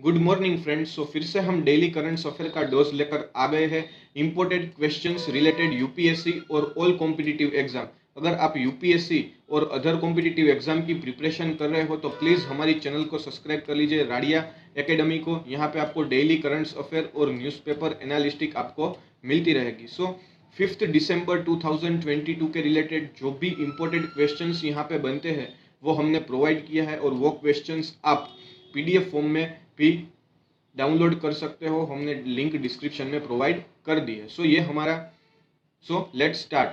Good morning friends. सो फिर से हम डेली करंट अफेयर का डोज लेकर आ गए हैं। इंपोर्टेड क्वेश्चंस रिलेटेड यूपीएससी और ऑल कॉम्पिटिटिव एग्जाम। अगर आप यूपीएससी और अदर कॉम्पिटिटिव एग्जाम की प्रिपरेशन कर रहे हो तो प्लीज़ हमारी चैनल को सब्सक्राइब कर लीजिए, राडिया एकेडमी को। यहाँ पे आपको डेली करंट अफेयर और न्यूज़पेपर एनालिस्टिक आपको मिलती रहेगी। सो 5 दिसंबर 2022 के रिलेटेड जो भी इंपॉर्टेंट क्वेश्चंस यहाँ पे बनते हैं वो हमने प्रोवाइड किया है, और वो क्वेश्चंस आप पीडीएफ फॉर्म में भी डाउनलोड कर सकते हो। हमने लिंक डिस्क्रिप्शन में प्रोवाइड कर दी है। सो ये हमारा let's start.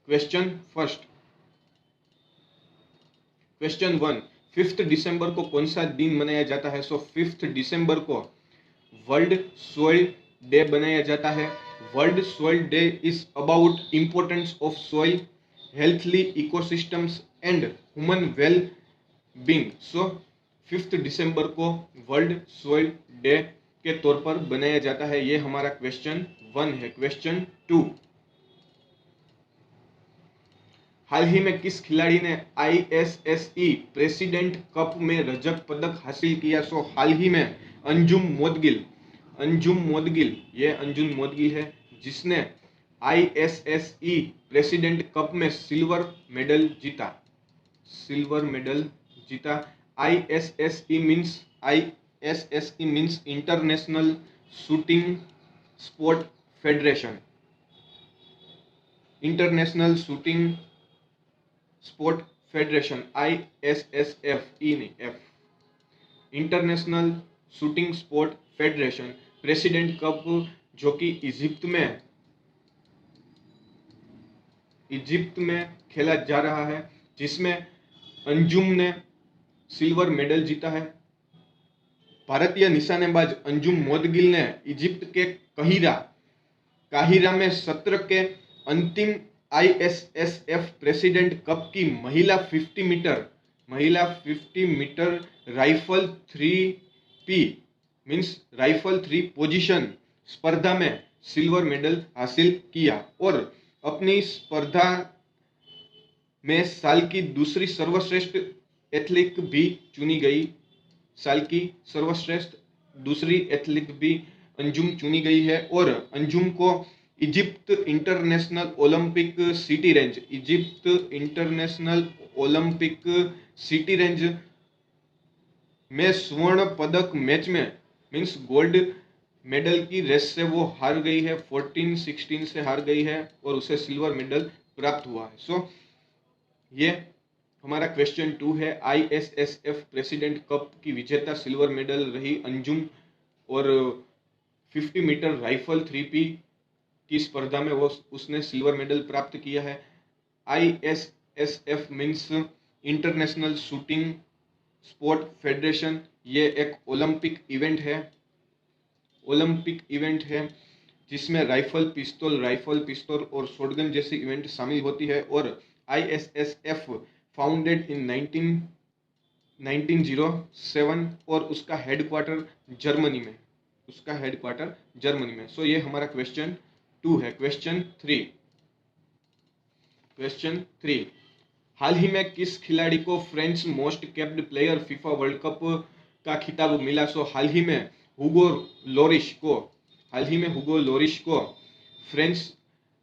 Question first, question 1, 5 दिसंबर को कौन सा दिन मनाया जाता है? 5 दिसंबर को वर्ल्ड सॉइल डे बनाया जाता है। World soil day is about importance of soil, healthily ecosystems and human well being. 5 दिसंबर को वर्ल्ड सॉइल डे के तौर पर बनाया जाता है। ये हमारा क्वेश्चन 1 है। क्वेश्चन 2, हाल ही में किस खिलाड़ी ने ISSE प्रेसिडेंट कप में रजत पदक हासिल किया? हाल ही में अंजुम मोदगिल, ये अंजुम मोदगिल है जिसने ISSE प्रेसिडेंट कप में सिल्वर मेडल जीता। ISSE means international shooting sport federation. International shooting sport federation, ISSF, नहीं F, international shooting sport federation president cup जो कि इजिप्ट में खेला जा रहा है, जिसमें अंजुम ने सिल्वर मेडल जीता है। भारतीय निशानेबाज अंजुम मोदगिल ने इजिप्ट के काहिरा में सत्र के अंतिम ISSF प्रेसिडेंट कप की महिला 50 metre rifle 3P means rifle 3 position स्पर्धा में सिल्वर मेडल हासिल किया, और अपनी स्पर्धा में साल की दूसरी सर्वश्रेष्ठ एथलीट भी चुनी गई। अंजुम चुनी गई है, और अंजुम को Egypt international Olympic city range में स्वर्ण पदक मैच में मीन्स गोल्ड मेडल की रेस से वो हार गई है। 14-16 से हार गई है और उसे सिल्वर मेडल प्राप्त हुआ है। ये हमारा क्वेश्चन 2 है। ISSF प्रेसिडेंट कप की विजेता सिल्वर मेडल रही अंजुम, और 50 मीटर राइफल 3P की स्पर्धा में उसने सिल्वर मेडल प्राप्त किया है। ISSF means international shooting sport federation. ये एक ओलंपिक इवेंट है जिसमें राइफल पिस्तौल और शॉटगन जैसी इवेंट शामिल होती है, और ISSF फाउंडेड इन 1907 और उसका हेडक्वार्टर जर्मनी में। सो ये हमारा क्वेश्चन 2 है। क्वेश्चन 3, हाल ही में किस खिलाड़ी को French most capped player FIFA world cup का खिताब मिला? हाल ही में हुगो लोरिश को फ्रेंच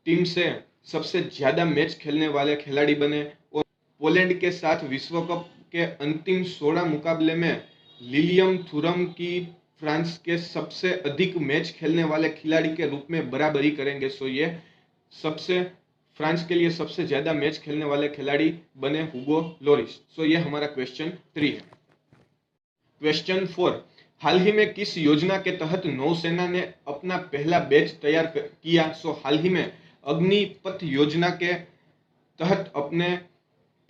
टीम से सबसे ज्यादा मैच खेलने वाले खिलाड़ी बने, और पोलैंड के साथ विश्व कप के अंतिम 16 मुकाबले में लिलियम थुरम की फ्रांस के सबसे अधिक मैच खेलने वाले खिलाड़ी के रूप में बराबरी करेंगे। ये फ्रांस के लिए सबसे ज्यादा मैच खेलने वाले खिलाड़ी बने हुगो लोरिस। ये हमारा क्वेश्चन 3 है। क्वेश्चन 4, हाल ही में किस योजना के तहत नौसेना ने अपना पहला बैच तैयार किया? हाल ही में अग्निपथ योजना के तहत अपने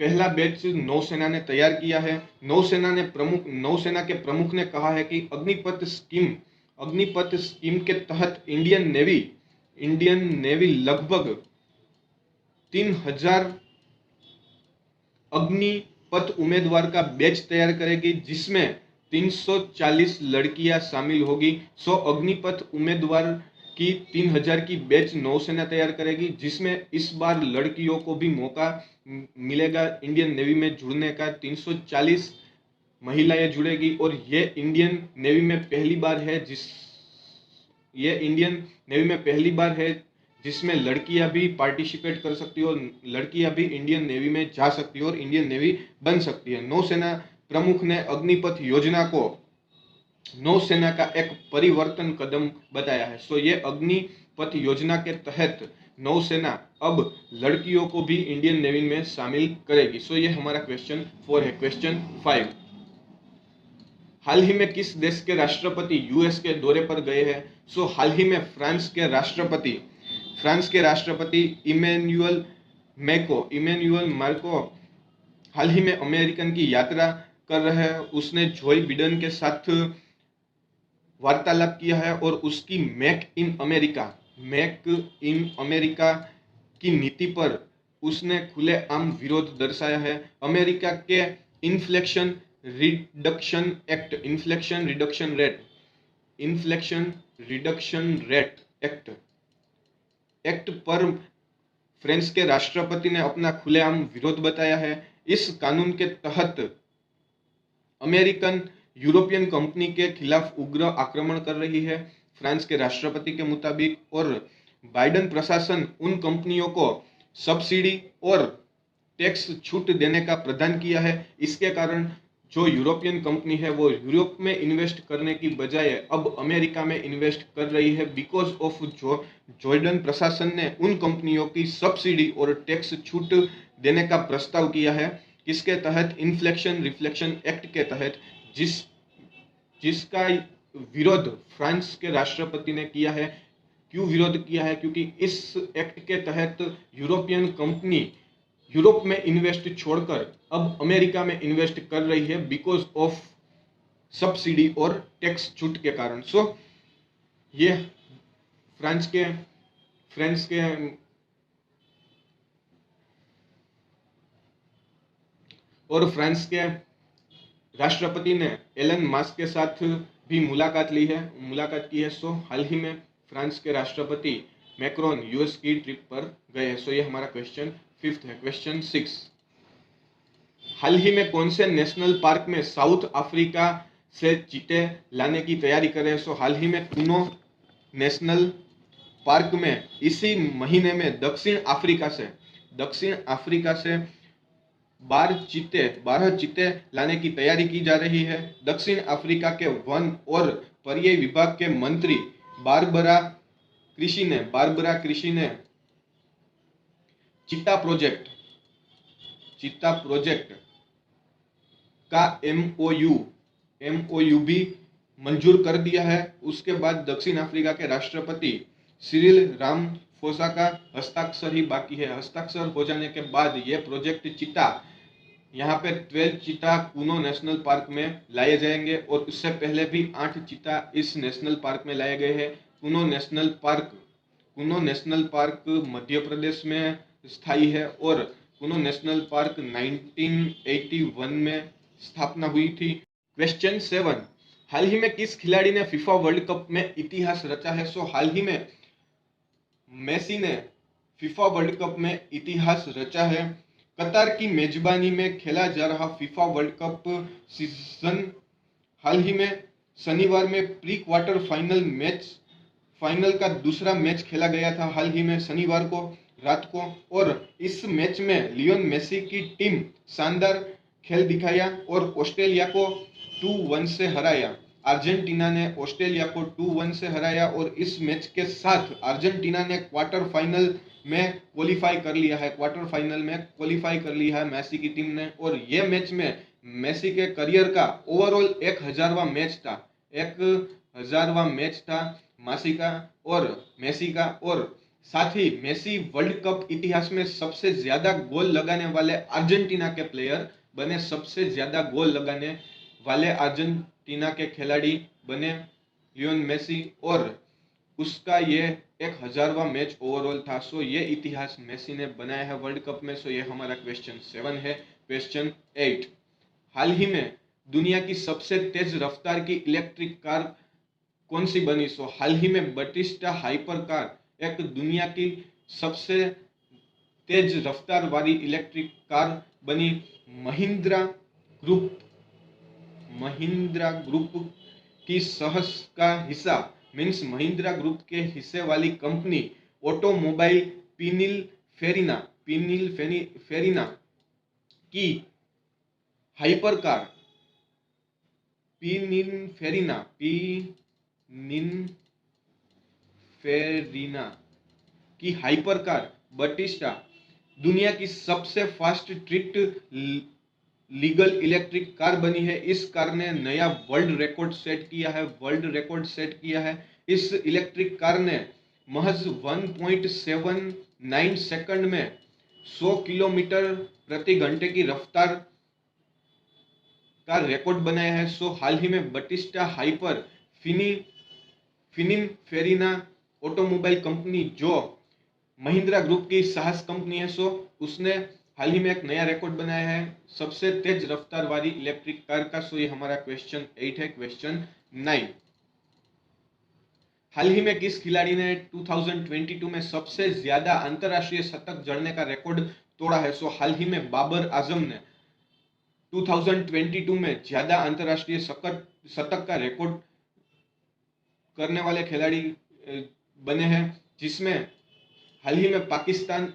पहला बैच नौसेना ने तैयार किया है। नौसेना के प्रमुख ने कहा है कि अग्निपथ स्कीम के तहत इंडियन नेवी लगभग 3000 अग्निपथ उम्मीदवार का बैच तैयार करेगी, जिसमें 340 लड़कियां शामिल होगी। अग्निपथ उम्मीदवार की 3000 की बैच नौसेना तैयार करेगी, जिसमें इस बार लड़कियों को भी मौका मिलेगा इंडियन नेवी में जुड़ने का। 340 महिलाएं जुड़ेगी और ये इंडियन नेवी में पहली बार है जिसमें लड़कियां भी पार्टिसिपेट कर सकती है और लड़कियां भी इंडियन नेवी में जा सकती है और इंडियन नेवी बन सकती है। नौसेना प्रमुख ने अग्निपथ योजना को नौसेना का एक परिवर्तन कदम बताया है। सो ये अग्निपथ योजना के तहत नौसेना अब लड़कियों को भी इंडियन नेवी में शामिल करेगी। सो ये हमारा क्वेश्चन 4 है। क्वेश्चन 5, हाल ही में किस देश के राष्ट्रपति यूएस के दौरे पर गए हैं? सो हाल ही में फ्रांस के राष्ट्रपति इमैनुअल मार्को हाल ही में अमेरिकन की यात्रा कर रहे हैं। उसने जोई बिडेन के साथ वार्तालाप किया है और उसकी मेक इन अमेरिका की नीति पर उसने खुलेआम विरोध दर्शाया है। अमेरिका के इन्फ्लेक्शन रिडक्शन रेट एक्ट पर फ्रांस के राष्ट्रपति ने अपना खुलेआम विरोध बताया है। इस कानून के तहत अमेरिकन यूरोपियन कंपनी के खिलाफ उग्र आक्रमण कर रही है फ्रांस के राष्ट्रपति के मुताबिक, और बाइडेन प्रशासन उन कंपनियों को सब्सिडी और टैक्स छूट देने का प्रावधान किया है। इसके कारण जो यूरोपियन कंपनी है वो यूरोप में इन्वेस्ट करने की बजाय अब अमेरिका में इन्वेस्ट कर रही है, बिकॉज ऑफ जो बाइडेन प्रशासन ने उन कंपनियों की सब्सिडी और टैक्स छूट देने का प्रस्ताव किया है। किसके तहत? इन्फ्लेक्शन रिफ्लेक्शन एक्ट के तहत, जिसका विरोध फ्रांस के राष्ट्रपति ने किया है। क्यों विरोध किया है? क्योंकि इस एक्ट के तहत यूरोपियन कंपनी यूरोप में इन्वेस्ट छोड़कर अब अमेरिका में इन्वेस्ट कर रही है बिकॉज ऑफ सब्सिडी और टैक्स छूट के कारण। सो ये फ्रांस के राष्ट्रपति ने एलन मस्क के साथ भी मुलाकात की है। सो हाल ही में फ्रांस के राष्ट्रपति मैक्रोन यूएस की ट्रिप पर गए हैं। सो ये हमारा क्वेश्चन 5 है। क्वेश्चन 6, हाल ही में कौन से नेशनल पार्क में साउथ अफ्रीका से चीते लाने की तैयारी कर रहे हैं? सो हाल ही में कुनो नेशनल पार्क में इसी महीने में दक्षिण अफ्रीका से 12 चीते लाने की तैयारी की जा रही है। दक्षिण अफ्रीका के वन और पर्याय विभाग के मंत्री बारबरा कृषि ने चीता प्रोजेक्ट का एमओयू भी मंजूर कर दिया है। उसके बाद दक्षिण अफ्रीका के राष्ट्रपति सिरिल रामाफोसा का हस्ताक्षर ही बाकी है। हस्ताक्षर हो जाने के बाद यह प्रोजेक्ट चीता यहाँ पे 12 चीता कुनो नेशनल पार्क में लाए जाएंगे और उससे पहले भी 8 चीता इस नेशनल पार्क में लाए गए हैं। कुनो नेशनल पार्क मध्य प्रदेश में स्थायी है और कुनो नेशनल पार्क 1981 में स्थापना हुई थी। क्वेश्चन 7, हाल ही में किस खिलाड़ी ने फीफा वर्ल्ड कप में इतिहास रचा है? सो हाल ही में मेसी ने फीफा वर्ल्ड कप में इतिहास रचा है। कतार की मेजबानी में खेला जा रहा फीफा वर्ल्ड कप सीजन हाल ही में शनिवार में प्री क्वार्टर फाइनल का दूसरा मैच खेला गया था हाल ही में शनिवार को रात को, और इस मैच में लियोन मेसी की टीम शानदार खेल दिखाया और ऑस्ट्रेलिया को 2-1 से हराया। अर्जेंटीना ने ऑस्ट्रेलिया को 2-1 से हराया और इस मैच के साथ अर्जेंटीना ने क्वार्टर फाइनल में क्वालिफाई कर लिया है मेसी की टीम ने। और ये मैच में मेसी के करियर का ओवरऑल 1000वां मैच था मेसी का, और साथ ही मेसी वर्ल्ड कप इतिहास में सबसे ज्यादा गोल लगाने वाले अर्जेंटीना के प्लेयर बने, सबसे ज्यादा गोल लगाने वाले अर्जेंटीना के खिलाड़ी बने लियोन मेसी, और उसका ये 1000वां मैच ओवरऑल था। सो ये इतिहास मेसी ने बनाया है वर्ल्ड कप में। सो ये हमारा क्वेश्चन 7 है। क्वेश्चन 8, हाल ही में दुनिया की सबसे तेज रफ्तार की इलेक्ट्रिक कार कौन सी बनी? सो हाल ही में बटिस्टा हाइपर कार एक दुनिया की सबसे तेज रफ्तार वाली इलेक्ट्रिक कार बनी। महिंद्रा महिंद्रा ग्रुप की सहस का हिस्सा मीन्स महिंद्रा ग्रुप के हिस्से वाली कंपनी ऑटोमोबाइल पिनिल फेरिना की हाइपरकार पिनिनफेरिना की हाइपरकार बटिस्टा दुनिया की सबसे fast tricked legal electric car बनी है। इस कार ने नया वर्ल्ड रिकॉर्ड सेट किया है। इस इलेक्ट्रिक कार ने महज 1.79 सेकंड में 100 किलोमीटर प्रति घंटे की रफ्तार का रिकॉर्ड बनाया है। सो हाल ही में Batista hyper Pininfarina automobile company जो महिंद्रा ग्रुप की साहस कंपनी है, सो उसने हाल ही में एक नया रिकॉर्ड बनाया है सबसे तेज रफ्तार वाली इलेक्ट्रिक कार का। सो ये हमारा क्वेश्चन 8 है। क्वेश्चन 9, हाल ही में किस खिलाड़ी ने 2022 में सबसे ज्यादा अंतरराष्ट्रीय शतक जड़ने का रिकॉर्ड तोड़ा है? सो हाल ही में बाबर आजम ने 2022 में ज्यादा अंतरराष्ट्रीय शतक का रिकॉर्ड करने वाले खिलाड़ी बने हैं, जिसमें हाल ही में पाकिस्तान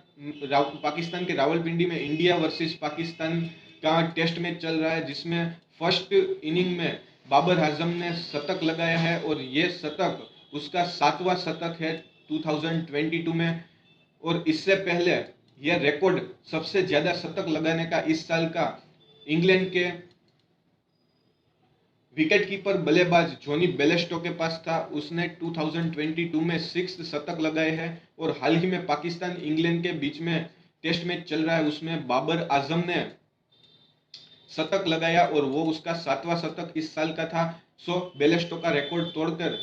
के रावलपिंडी में इंडिया वर्सेस पाकिस्तान का टेस्ट मैच चल रहा है, जिसमें फर्स्ट इनिंग में बाबर आजम ने शतक लगाया है और ये शतक उसका 7वां शतक है 2022 में। और इससे पहले यह रिकॉर्ड सबसे ज्यादा शतक लगाने का इस साल का इंग्लैंड के विकेटकीपर बल्लेबाज जॉनी बेलेस्टो के पास था। उसने 2022 में 6 शतक लगाए हैं। और हाल ही में पाकिस्तान इंग्लैंड के बीच में टेस्ट मैच चल रहा है, उसमें बाबर आजम ने शतक लगाया और वो उसका 7वां शतक इस साल का था। सो बेलेस्टो का रिकॉर्ड तोड़कर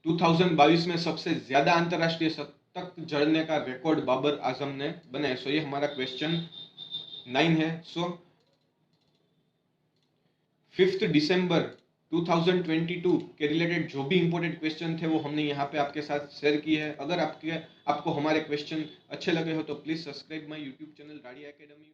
2022 में सबसे ज्यादा अंतरराष्ट्रीय शतक जड़ने का रिकॉर्ड बाबर आजम ने बनाया। सो ये हमारा क्वेश्चन 9 है। सो 5 दिसंबर 2022 के रिलेटेड जो भी इंपॉर्टेंट क्वेश्चन थे वो हमने यहाँ पे आपके साथ शेयर किए हैं। अगर आपको हमारे क्वेश्चन अच्छे लगे हो तो please subscribe my YouTube channel Radia academy.